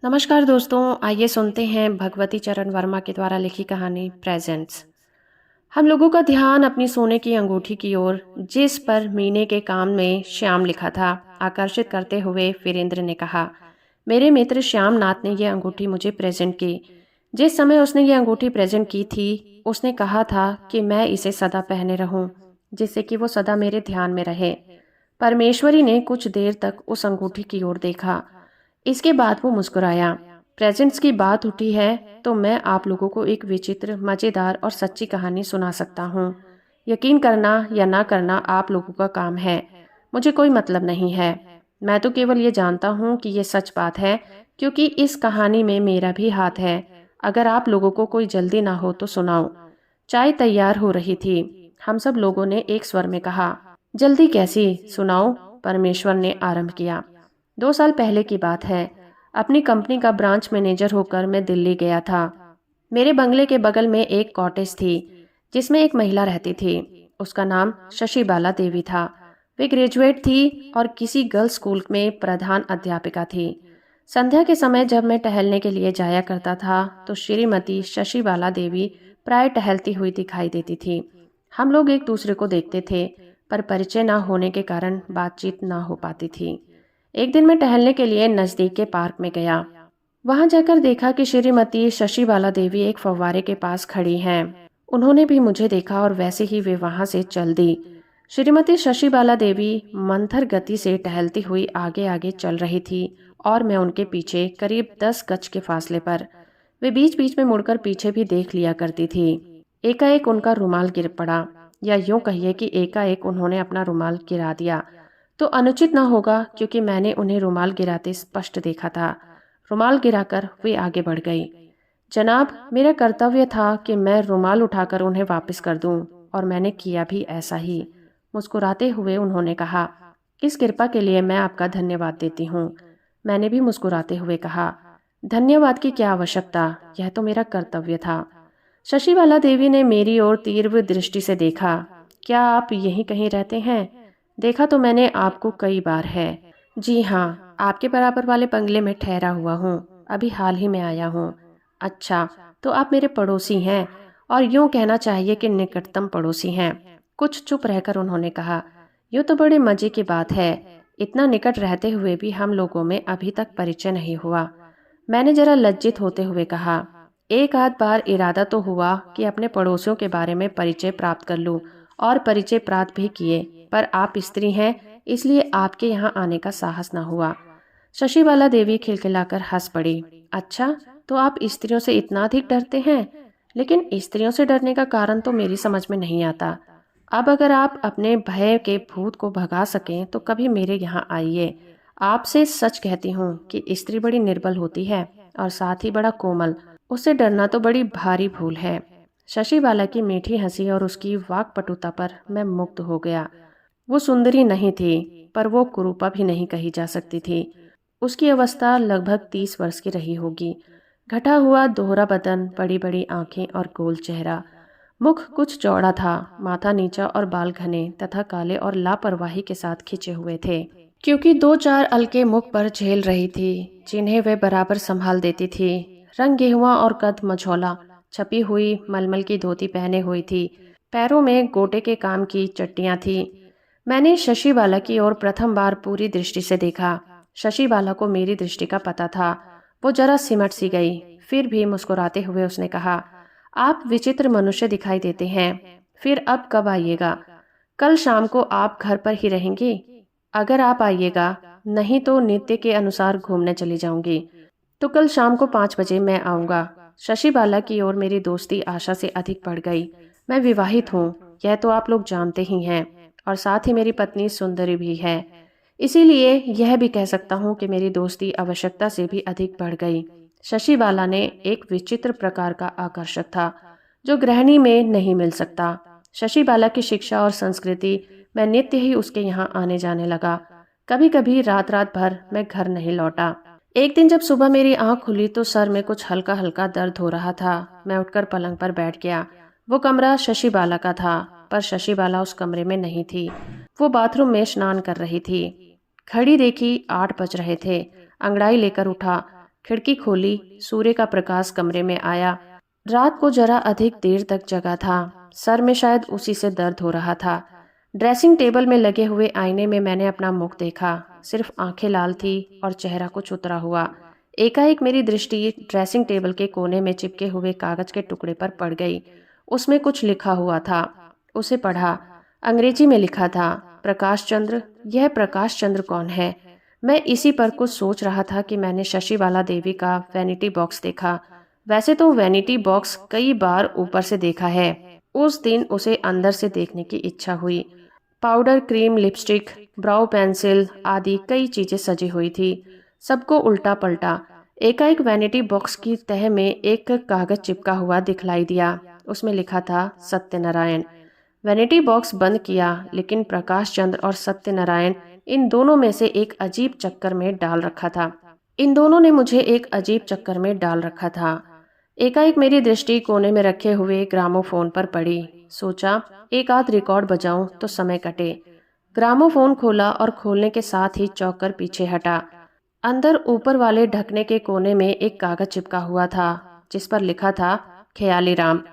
नमस्कार दोस्तों, आइए सुनते हैं भगवती चरण वर्मा के द्वारा लिखी कहानी प्रेजेंट्स। हम लोगों का ध्यान अपनी सोने की अंगूठी की ओर, जिस पर मीने के काम में श्याम लिखा था, आकर्षित करते हुए वीरेंद्र ने कहा, मेरे मित्र श्याम नाथ ने यह अंगूठी मुझे प्रेजेंट की। जिस समय उसने ये अंगूठी प्रेजेंट की थी, उसने कहा था कि मैं इसे सदा पहने रहूं, जिससे कि वो सदा मेरे ध्यान में रहे। परमेश्वरी ने कुछ देर तक उस अंगूठी की ओर देखा। इसके बाद वो मुस्कुराया। प्रेजेंट्स की बात उठी है तो मैं आप लोगों को एक विचित्र, मजेदार और सच्ची कहानी सुना सकता हूँ। यकीन करना या ना करना आप लोगों का काम है, मुझे कोई मतलब नहीं है। मैं तो केवल ये जानता हूँ कि ये सच बात है, क्योंकि इस कहानी में मेरा भी हाथ है। अगर आप लोगों को कोई जल्दी ना हो तो सुनाओ। चाय तैयार हो रही थी। हम सब लोगों ने एक स्वर में कहा, जल्दी कैसी, सुनाओ। परमेश्वर ने आरंभ किया। 2 साल पहले की बात है। अपनी कंपनी का ब्रांच मैनेजर होकर मैं दिल्ली गया था। मेरे बंगले के बगल में एक कॉटेज थी, जिसमें एक महिला रहती थी। उसका नाम शशि बाला देवी था। वे ग्रेजुएट थी और किसी गर्ल्स स्कूल में प्रधान अध्यापिका थी। संध्या के समय जब मैं टहलने के लिए जाया करता था, तो श्रीमती शशि बाला देवी प्राय टहलती हुई दिखाई देती थी। हम लोग एक दूसरे को देखते थे, पर परिचय न होने के कारण बातचीत न हो पाती थी। एक दिन मैं टहलने के लिए नजदीक के पार्क में गया। वहां जाकर देखा कि श्रीमती शशि बाला देवी एक फव्वारे के पास खड़ी हैं। उन्होंने भी मुझे देखा और वैसे ही वे वहां से चल दी। श्रीमती शशि बाला देवी मंथर गति से टहलती हुई आगे आगे चल रही थी और मैं उनके पीछे करीब 10 गज के फासले पर। वे बीच बीच में मुड़कर पीछे भी देख लिया करती थी। एकाएक उनका रुमाल गिर पड़ा, या यूं कहिए कि एकाएक उन्होंने अपना रुमाल गिरा दिया। तो अनुचित ना होगा, क्योंकि मैंने उन्हें रुमाल गिराते स्पष्ट देखा था। रुमाल गिराकर वे आगे बढ़ गई। जनाब, मेरा कर्तव्य था कि मैं रुमाल उठाकर उन्हें वापस कर दूं, और मैंने किया भी ऐसा ही। मुस्कुराते हुए उन्होंने कहा, इस कृपा के लिए मैं आपका धन्यवाद देती हूँ। मैंने भी मुस्कुराते हुए कहा, धन्यवाद की क्या आवश्यकता, यह तो मेरा कर्तव्य था। शशिबाला देवी ने मेरी ओर तीव्र दृष्टि से देखा। क्या आप यहीं कहीं रहते हैं? देखा तो मैंने आपको कई बार है। जी हाँ, आपके बराबर वाले बंगले में ठहरा हुआ हूँ, अभी हाल ही में आया हूँ। अच्छा, तो आप मेरे पड़ोसी हैं, और यूं कहना चाहिए कि निकटतम पड़ोसी हैं। कुछ चुप रहकर उन्होंने कहा, यूं तो बड़े मजे की बात है। इतना निकट रहते हुए भी हम लोगों में अभी तक परिचय नहीं हुआ। मैंने जरा लज्जित होते हुए कहा, एक आध बार इरादा तो हुआ कि अपने पड़ोसियों के बारे में परिचय प्राप्त कर लूं, और परिचय प्राप्त भी किए, पर आप स्त्री हैं, इसलिए आपके यहाँ आने का साहस न हुआ। शशिबाला देवी खिलखिलाकर हंस पड़ी। अच्छा, तो आप स्त्रियों से इतना अधिक डरते हैं? लेकिन स्त्रियों से डरने का कारण तो मेरी समझ में नहीं आता। अब अगर आप अपने भय के भूत को भगा सकें तो कभी मेरे यहाँ आइए। आपसे सच कहती हूँ कि स्त्री बड़ी निर्बल होती है, और साथ ही बड़ा कोमल। उससे डरना तो बड़ी भारी भूल है। शशिबाला की मीठी हंसी और उसकी वाक्पटुता पर मैं मुग्ध हो गया। वो सुंदरी नहीं थी, पर वो कुरूपा भी नहीं कही जा सकती थी। उसकी अवस्था लगभग 30 वर्ष की रही होगी। घटा हुआ दोहरा बदन, बड़ी बड़ी आंखें और गोल चेहरा। मुख कुछ चौड़ा था, माथा नीचा और बाल घने तथा काले और लापरवाही के साथ खिंचे हुए थे, क्योंकि 2-4 अलके मुख पर झेल रही थी, जिन्हें वे बराबर संभाल देती थी। रंग गेहुआ और कद मझौला, छपी हुई मलमल की धोती पहने हुई थी। पैरों में गोटे के काम की चट्टियां थी। मैंने शशिबाला की ओर प्रथम बार पूरी दृष्टि से देखा। शशिबाला को मेरी दृष्टि का पता था। वो जरा सिमट सी गई, फिर भी मुस्कुराते हुए उसने कहा, आप विचित्र मनुष्य दिखाई देते हैं। फिर अब कब आइएगा? कल शाम को आप घर पर ही रहेंगी? अगर आप आइएगा, नहीं तो नित्य के अनुसार घूमने चली जाऊंगी। तो कल शाम को 5 बजे मैं आऊंगा। शशिबाला की ओर मेरी दोस्ती आशा से अधिक बढ़ गई। मैं विवाहित हूँ, यह तो आप लोग जानते ही हैं, और साथ ही मेरी पत्नी सुंदरी भी है। इसीलिए यह भी कह सकता हूँ कि मेरी दोस्ती आवश्यकता से भी अधिक बढ़ गई। शशिबाला ने एक विचित्र प्रकार का आकर्षक था, जो गृहिणी में नहीं मिल सकता। शशिबाला की शिक्षा और संस्कृति, मैं नित्य ही उसके यहाँ आने जाने लगा। कभी कभी रात रात भर मैं घर नहीं लौटा। एक दिन जब सुबह मेरी आंख खुली तो सर में कुछ हल्का हल्का दर्द हो रहा था। मैं उठकर पलंग पर बैठ गया। वो कमरा शशिबाला का था, पर शशिबाला उस कमरे में नहीं थी। वो बाथरूम में स्नान कर रही थी। घड़ी देखी, 8 बज रहे थे। अंगड़ाई लेकर उठा। खिड़की खोली, सूर्य का प्रकाश कमरे में आया। रात को जरा अधिक देर तक जगा था, सर में शायद उसी से दर्द हो रहा था। ड्रेसिंग टेबल में लगे हुए आईने में मैंने अपना मुख देखा, सिर्फ आंखें लाल थी और चेहरा कुछ उतरा हुआ। एकाएक मेरी दृष्टि ड्रेसिंग टेबल के कोने में चिपके हुए कागज के टुकड़े पर पड़ गई। उसमें कुछ लिखा हुआ था। उसे पढ़ा। अंग्रेजी में लिखा था, प्रकाश चंद्र। यह प्रकाश चंद्र कौन है? मैं इसी पर कुछ सोच रहा था कि मैंने शशिबाला देवी का वैनिटी बॉक्स देखा। वैसे तो वैनिटी बॉक्स कई बार ऊपर से देखा है, उस दिन उसे अंदर से देखने की इच्छा हुई। Powder, cream, lipstick, brow pencil आदि कई चीजें सजी हुई थी, सबको उल्टा पलटा। एकाएक वैनिटी बॉक्स की तह में एक कागज चिपका हुआ दिखलाई दिया। उसमें लिखा था, सत्यनारायण। वैनिटी बॉक्स बंद किया, लेकिन प्रकाश चंद्र और सत्यनारायण इन दोनों में से एक अजीब चक्कर में डाल रखा था। इन दोनों ने मुझे एक अजीब चक्कर में डाल रखा था। एकाएक मेरी दृष्टि कोने में रखे हुए ग्रामोफोन पर पड़ी। सोचा, एक आध रिकॉर्ड बजाऊं तो समय कटे। ग्रामोफोन खोला और खोलने के साथ ही चौंक कर पीछे हटा। अंदर ऊपर वाले ढकने के कोने में एक कागज चिपका हुआ था, जिस पर लिखा था, ख्याली राम।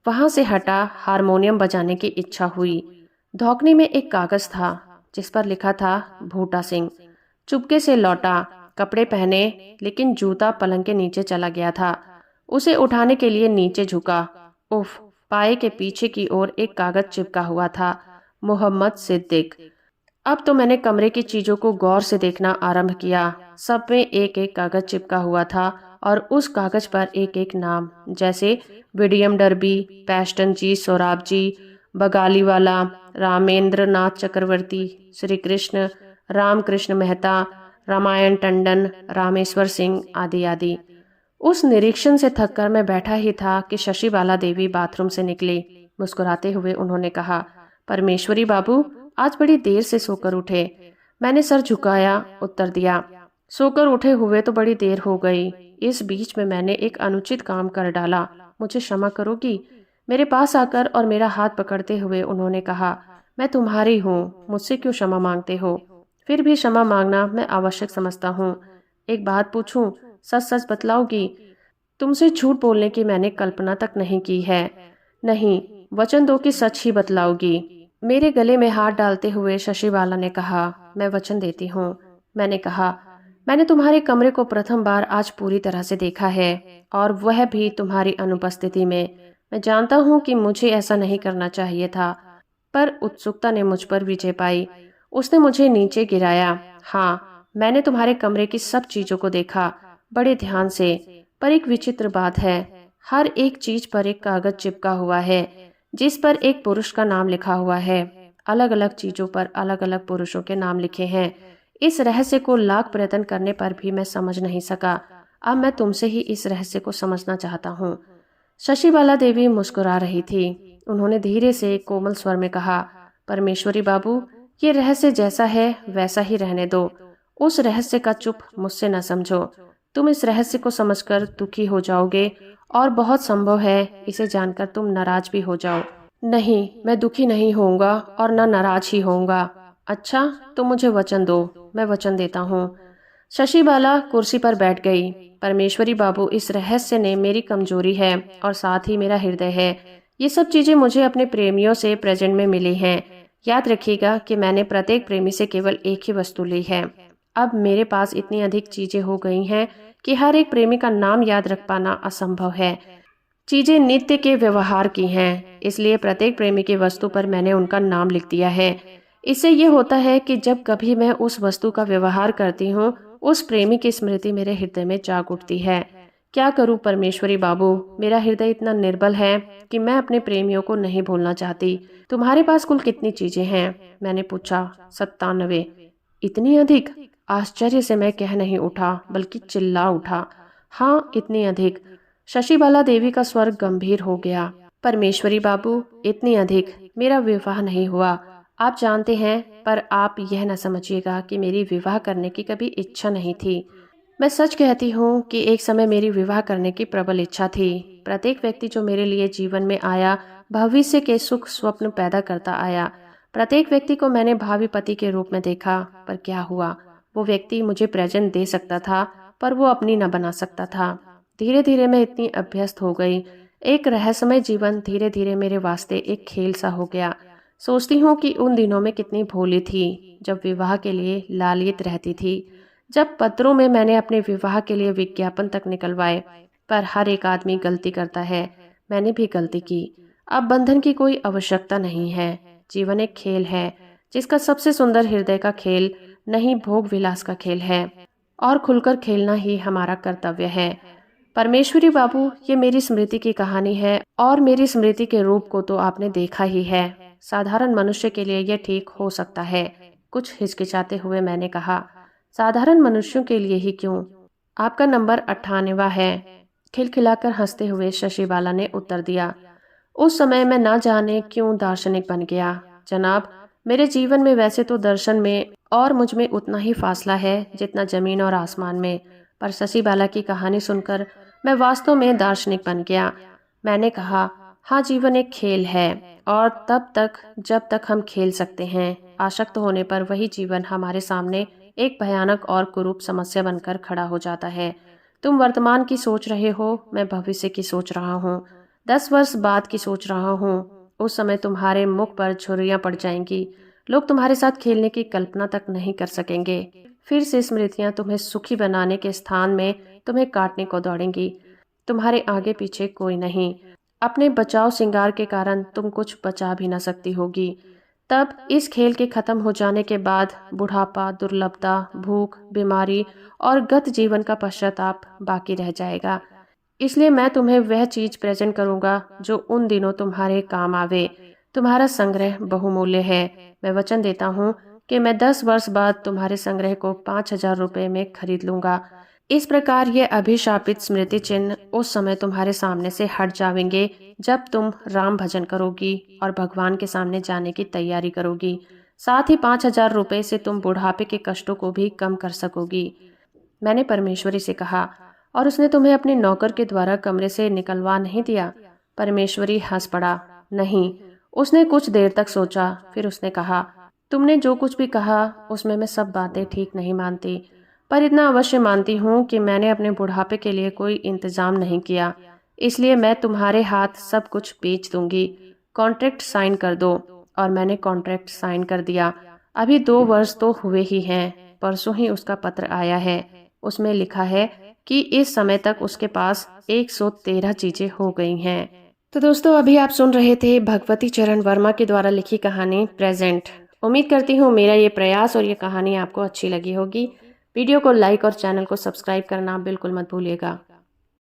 वहां से हटा, हारमोनियम बजाने की इच्छा हुई। धौकनी में एक कागज था, जिस पर लिखा था, भूटा सिंह। चुपके से लौटा, कपड़े पहने, लेकिन जूता पलंग के नीचे चला गया था। उसे उठाने के लिए नीचे झुका। उफ! पाए के पीछे की ओर एक कागज चिपका हुआ था, मोहम्मद सिद्दीक। अब तो मैंने कमरे की चीजों को गौर से देखना आरंभ किया। सब में एक एक कागज चिपका हुआ था और उस कागज पर एक एक नाम, जैसे विलियम डर्बी, पैस्टन जी, सोराब जी, बगालीवाला, रामेंद्र नाथ चक्रवर्ती, श्री कृष्ण, रामकृष्ण मेहता, रामायण टंडन, रामेश्वर सिंह आदि आदि। उस निरीक्षण से थककर मैं बैठा ही था कि शशिबाला देवी बाथरूम से निकली। मुस्कुराते हुए उन्होंने कहा, परमेश्वरी बाबू, आज बड़ी देर से सोकर उठे। मैंने सर झुकाया, उत्तर दिया, सोकर उठे हुए तो बड़ी देर हो गई। इस बीच में मैंने एक अनुचित काम कर डाला, मुझे क्षमा करोगी? मेरे पास आकर और मेरा हाथ पकड़ते हुए उन्होंने कहा, मैं तुम्हारी हूँ, मुझसे क्यों क्षमा मांगते हो? फिर भी क्षमा मांगना मैं आवश्यक समझता हूँ। एक बात पूछूं, सच सच बतलाओगी? तुमसे झूठ बोलने की मैंने कल्पना तक नहीं की है। नहीं, वचन दो कि सच ही बतलाओगी। मेरे गले में हाथ डालते हुए शशिबाला ने कहा, मैं वचन देती हूँ। मैंने कहा, मैंने तुम्हारे कमरे को प्रथम बार आज पूरी तरह से देखा है, और वह भी तुम्हारी अनुपस्थिति में। मैं जानता हूँ कि मुझे ऐसा नहीं करना चाहिए था, पर उत्सुकता ने मुझ पर विजय पाई। उसने मुझे नीचे गिराया। हाँ, मैंने तुम्हारे कमरे की सब चीजों को देखा, बड़े ध्यान से। पर एक विचित्र बात है, हर एक चीज पर एक कागज चिपका हुआ है, जिस पर एक पुरुष का नाम लिखा हुआ है। अलग अलग चीजों पर अलग अलग पुरुषों के नाम लिखे हैं। इस रहस्य को लाख प्रयत्न करने पर भी मैं समझ नहीं सका। अब मैं तुमसे ही इस रहस्य को समझना चाहता हूँ। शशिबाला देवी मुस्कुरा रही थी। उन्होंने धीरे से कोमल स्वर में कहा, परमेश्वरी बाबू, ये रहस्य जैसा है वैसा ही रहने दो। उस रहस्य का चुप मुझसे न समझो। तुम इस रहस्य को समझकर दुखी हो जाओगे, और बहुत संभव है इसे जानकर तुम नाराज भी हो जाओ। नहीं, मैं दुखी नहीं होऊंगा और न नाराज ही होऊंगा। अच्छा, तो मुझे वचन दो। मैं वचन देता हूँ। शशिबाला कुर्सी पर बैठ गई। परमेश्वरी बाबू, इस रहस्य ने मेरी कमजोरी है और साथ ही मेरा हृदय है। ये सब चीजें मुझे अपने प्रेमियों से प्रेजेंट में मिली हैं। याद रखिएगा कि मैंने प्रत्येक प्रेमी से केवल एक ही वस्तु ली है। अब मेरे पास इतनी अधिक चीजें हो गई हैं कि हर एक प्रेमी का नाम याद रख पाना असंभव है। चीजें नित्य के व्यवहार की हैं, इसलिए प्रत्येक प्रेमी की वस्तु पर मैंने उनका नाम लिख दिया है। इससे ये होता है कि जब कभी मैं उस वस्तु का व्यवहार करती हूँ, उस प्रेमी की स्मृति मेरे हृदय में जाग उठती है। क्या करूँ परमेश्वरी बाबू, मेरा हृदय इतना निर्बल है कि मैं अपने प्रेमियों को नहीं भूलना चाहती। तुम्हारे पास कुल कितनी चीजें हैं? मैंने पूछा। 97। इतनी अधिक? आश्चर्य से मैं कह नहीं उठा, बल्कि चिल्ला उठा। हाँ, इतनी अधिक। शशिबाला देवी का स्वर गंभीर हो गया। परमेश्वरी बाबू, इतनी अधिक। मेरा विवाह नहीं हुआ, आप जानते हैं, पर आप यह न समझिएगा कि मेरी विवाह करने की कभी इच्छा नहीं थी। मैं सच कहती हूँ कि एक समय मेरी विवाह करने की प्रबल इच्छा थी। प्रत्येक व्यक्ति जो मेरे लिए जीवन में आया, भविष्य के सुख स्वप्न पैदा करता आया। प्रत्येक व्यक्ति को मैंने भावी पति के रूप में देखा, पर क्या हुआ? वो व्यक्ति मुझे प्रेजेंट दे सकता था, पर वो अपनी न बना सकता था। धीरे धीरे मैं इतनी अभ्यस्त हो गई, एक रहस्यमय जीवन धीरे धीरे मेरे वास्ते एक खेल सा हो गया। सोचती हूँ कि उन दिनों में कितनी भोली थी, जब विवाह के लिए लालियत रहती थी, जब पत्रों में मैंने अपने विवाह के लिए विज्ञापन तक निकलवाए। पर हर एक आदमी गलती करता है, मैंने भी गलती की। अब बंधन की कोई आवश्यकता नहीं है। जीवन एक खेल है, जिसका सबसे सुंदर हृदय का खेल, नहीं भोग विलास का खेल है। और खुलकर खेलना ही हमारा कर्तव्य है। परमेश्वरी बाबू, ये मेरी स्मृति की कहानी है और मेरी स्मृति के रूप को तो आपने देखा ही है। साधारण मनुष्य के लिए यह ठीक हो सकता है। कुछ हिचकिचाते हुए मैंने कहा, साधारण मनुष्यों के लिए ही क्यों? आपका नंबर 98वां है। खिलखिलाकर हंसते हुए शशिबाला ने उत्तर दिया। उस समय मैं ना जाने क्यों दार्शनिक बन गया। जनाब, मेरे जीवन में वैसे तो दर्शन में और मुझ में उतना ही फासला है जितना जमीन और आसमान में, पर शशिबाला की कहानी सुनकर मैं वास्तव में दार्शनिक बन गया। मैंने कहा, हाँ, जीवन एक खेल है और तब तक जब तक हम खेल सकते हैं। आसक्त होने पर वही जीवन हमारे सामने एक भयानक और कुरूप समस्या बनकर खड़ा हो जाता है। तुम वर्तमान की सोच रहे हो, मैं भविष्य की सोच रहा हूँ, 10 वर्ष बाद की सोच रहा हूँ। उस समय तुम्हारे मुख पर छुरियां पड़ जाएंगी, लोग तुम्हारे साथ खेलने की कल्पना तक नहीं कर सकेंगे। फिर से स्मृतियां तुम्हें सुखी बनाने के स्थान में तुम्हें काटने को दौड़ेंगी। तुम्हारे आगे पीछे कोई नहीं। अपने बचाव श्रृंगार के कारण तुम कुछ बचा भी न सकती होगी। तब इस खेल के खत्म हो जाने के बाद बुढ़ापा, दुर्लभता, भूख, बीमारी और गत जीवन का पश्चाताप बाकी रह जाएगा। इसलिए मैं तुम्हें वह चीज प्रेजेंट करूंगा जो उन दिनों तुम्हारे काम आवे। तुम्हारा संग्रह बहुमूल्य है। मैं वचन देता हूँ कि मैं 10 वर्ष बाद तुम्हारे संग्रह को 5,000 रुपए में खरीद लूंगा। इस प्रकार ये अभिशापित स्मृति चिन्ह उस समय तुम्हारे सामने से हट जाएंगे जब तुम राम भजन करोगी और भगवान के सामने जाने की तैयारी करोगी। साथ ही 5,000 रुपए से तुम बुढ़ापे के कष्टों को भी कम कर सकोगी। मैंने परमेश्वरी से कहा, और उसने तुम्हें अपने नौकर के द्वारा कमरे से निकलवा नहीं दिया? परमेश्वरी हंस पड़ा। नहीं। उसने कुछ देर तक सोचा, फिर उसने कहा, तुमने जो कुछ भी कहा उसमें मैं सब बातें ठीक नहीं मानती, पर इतना अवश्य मानती हूँ कि मैंने अपने बुढ़ापे के लिए कोई इंतजाम नहीं किया। इसलिए मैं तुम्हारे हाथ सब कुछ बेच दूंगी। कॉन्ट्रैक्ट साइन कर दो। और मैंने कॉन्ट्रैक्ट साइन कर दिया। अभी 2 वर्ष तो हुए ही हैं। परसों ही उसका पत्र आया है। उसमें लिखा है कि इस समय तक उसके पास 113 चीजें हो गई हैं। तो दोस्तों, अभी आप सुन रहे थे भगवती चरण वर्मा के द्वारा लिखी कहानी प्रेजेंट। उम्मीद करती हूँ मेरा ये प्रयास और ये कहानी आपको अच्छी लगी होगी। वीडियो को लाइक और चैनल को सब्सक्राइब करना बिल्कुल मत भूलिएगा।